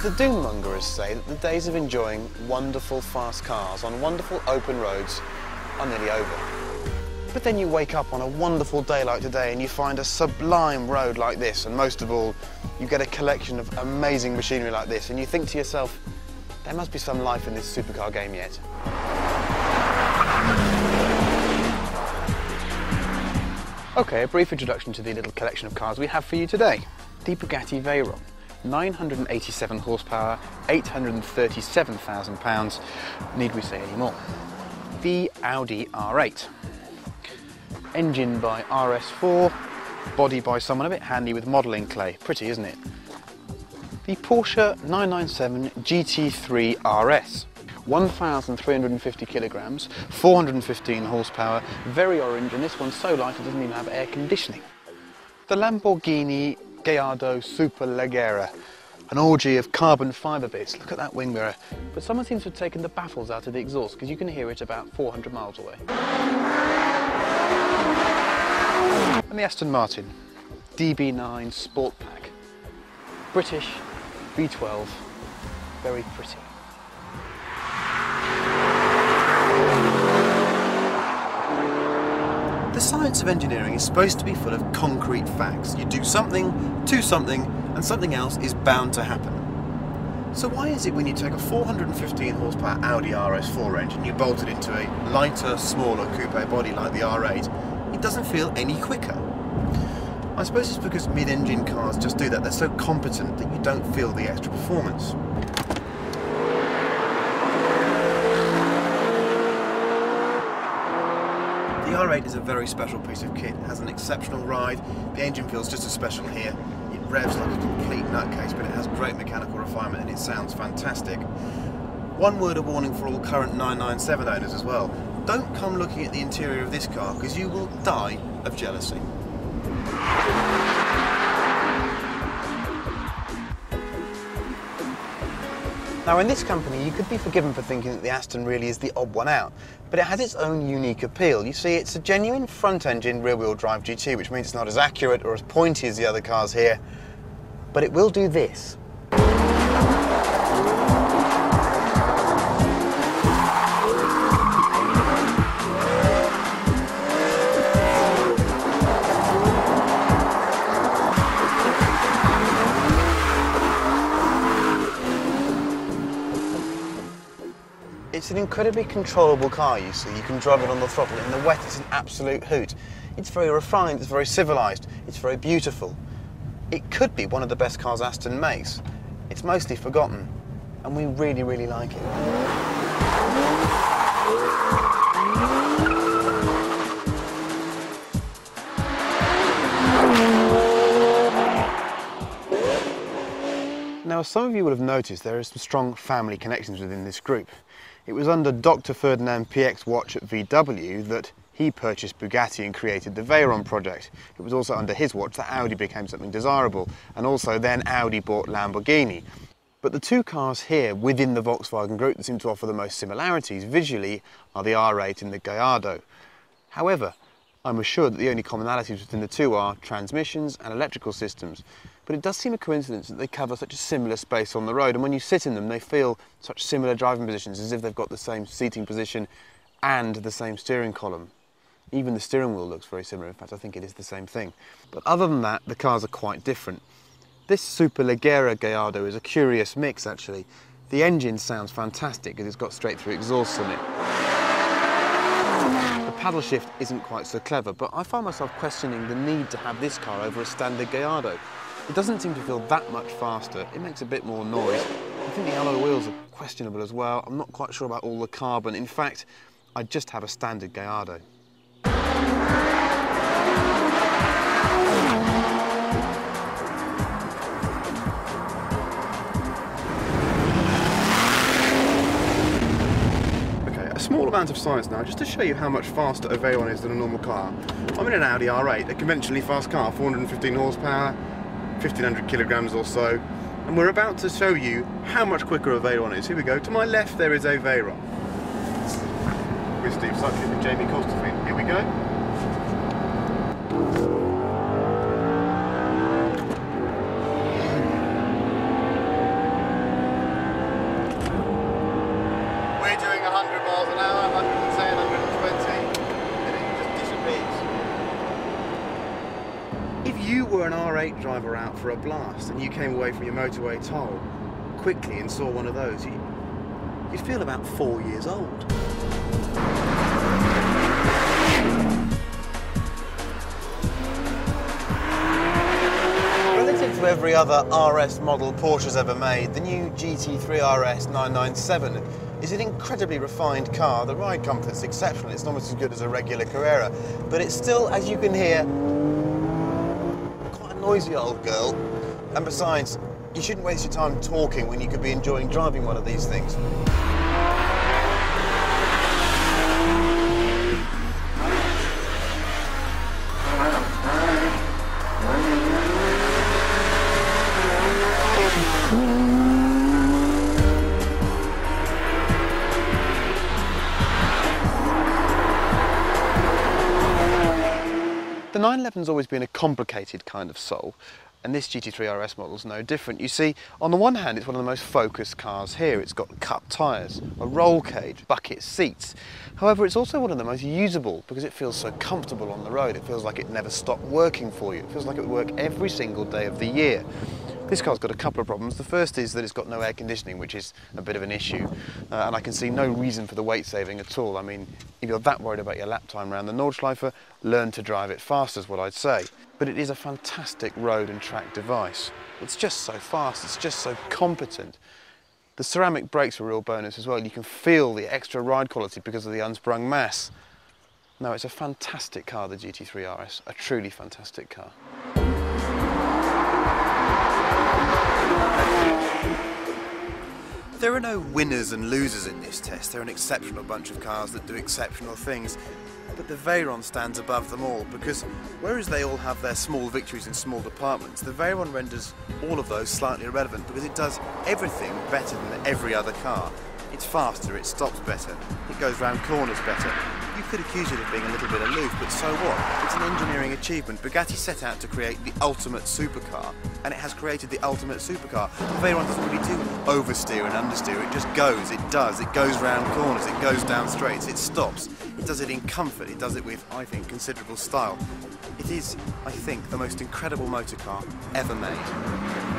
The doommongers say that the days of enjoying wonderful fast cars on wonderful open roads are nearly over. But then you wake up on a wonderful day like today and you find a sublime road like this, and most of all, you get a collection of amazing machinery like this, and you think to yourself, there must be some life in this supercar game yet. Okay, a brief introduction to the little collection of cars we have for you today. The Bugatti Veyron, 987 horsepower, £837,000, need we say any more? The Audi R8, engine by RS4, body by someone a bit handy with modelling clay, pretty isn't it? The Porsche 997 GT3 RS, 1,350 kilograms, 415 horsepower, very orange, and this one's so light it doesn't even have air conditioning. The Lamborghini Gallardo Superleggera, an orgy of carbon fibre bits. Look at that wing mirror. But someone seems to have taken the baffles out of the exhaust because you can hear it about 400 miles away. And the Aston Martin DB9 Sport Pack, British, V12, very pretty. The science of engineering is supposed to be full of concrete facts. You do something to something, and something else is bound to happen. So why is it when you take a 415 horsepower Audi RS4 engine, you bolt it into a lighter, smaller coupe body like the R8, it doesn't feel any quicker? I suppose it's because mid-engine cars just do that. They're so competent that you don't feel the extra performance. The R8 is a very special piece of kit. It has an exceptional ride. The engine feels just as special here. It revs like a complete nutcase, but it has great mechanical refinement and it sounds fantastic. One word of warning for all current 997 owners as well. Don't come looking at the interior of this car because you will die of jealousy. Now in this company you could be forgiven for thinking that the Aston really is the odd one out, but it has its own unique appeal. You see, it's a genuine front-engine rear-wheel drive GT, which means it's not as accurate or as pointy as the other cars here, but it will do this. It's an incredibly controllable car, you see. You can drive it on the throttle. In the wet, it's an absolute hoot. It's very refined, it's very civilised, it's very beautiful. It could be one of the best cars Aston makes. It's mostly forgotten, and we really, really like it. Now, as some of you will have noticed, there are some strong family connections within this group. It was under Dr. Ferdinand Piech's watch at VW that he purchased Bugatti and created the Veyron project. It was also under his watch that Audi became something desirable, and also then Audi bought Lamborghini. But the two cars here within the Volkswagen group that seem to offer the most similarities visually are the R8 and the Gallardo. However, I'm assured that the only commonalities between the two are transmissions and electrical systems. But it does seem a coincidence that they cover such a similar space on the road, and when you sit in them they feel such similar driving positions, as if they've got the same seating position and the same steering column. Even the steering wheel looks very similar. In fact, I think it is the same thing. But other than that, the cars are quite different. This Superleggera Gallardo is a curious mix, actually. The engine sounds fantastic because it's got straight-through exhausts on it. The paddle shift isn't quite so clever, but I find myself questioning the need to have this car over a standard Gallardo. It doesn't seem to feel that much faster. It makes a bit more noise. I think the alloy wheels are questionable as well. I'm not quite sure about all the carbon. In fact, I'd just have a standard Gallardo. A small amount of science now, just to show you how much faster a Veyron is than a normal car. I'm in an Audi R8, a conventionally fast car, 415 horsepower, 1,500 kilograms or so, and we're about to show you how much quicker a Veyron is. Here we go. To my left there is a Veyron with Steve Sutcliffe and Jamie Costerfield. Here we go. you were an R8 driver out for a blast and you came away from your motorway toll quickly and saw one of those, you'd feel about 4 years old. Relative to every other RS model Porsche's ever made, the new GT3 RS 997 is an incredibly refined car. The ride comfort's exceptional, it's almost as good as a regular Carrera, but it's still, as you can hear, quite a noisy old girl. And besides, you shouldn't waste your time talking when you could be enjoying driving one of these things. The 911's always been a complicated kind of soul, and this GT3 RS model is no different. You see, on the one hand, it's one of the most focused cars here. It's got cut tyres, a roll cage, bucket seats. However, it's also one of the most usable because it feels so comfortable on the road. It feels like it never stopped working for you. It feels like it would work every single day of the year. This car's got a couple of problems. The first is that it's got no air conditioning, which is a bit of an issue, and I can see no reason for the weight saving at all. I mean, if you're that worried about your lap time around the Nordschleife, learn to drive it fast is what I'd say. But it is a fantastic road and track device. It's just so fast, it's just so competent. The ceramic brakes are a real bonus as well. You can feel the extra ride quality because of the unsprung mass. No, it's a fantastic car, the GT3 RS, a truly fantastic car. There are no winners and losers in this test. They're an exceptional bunch of cars that do exceptional things. But the Veyron stands above them all because whereas they all have their small victories in small departments, the Veyron renders all of those slightly irrelevant because it does everything better than every other car. It's faster, it stops better, it goes round corners better. You could accuse it of being a little bit aloof, but so what? It's an engineering achievement. Bugatti set out to create the ultimate supercar, and it has created the ultimate supercar. The Veyron doesn't really do oversteer and understeer, it just goes, it does, it goes round corners, it goes down straights, it stops. It does it in comfort, it does it with, I think, considerable style. It is, I think, the most incredible motor car ever made.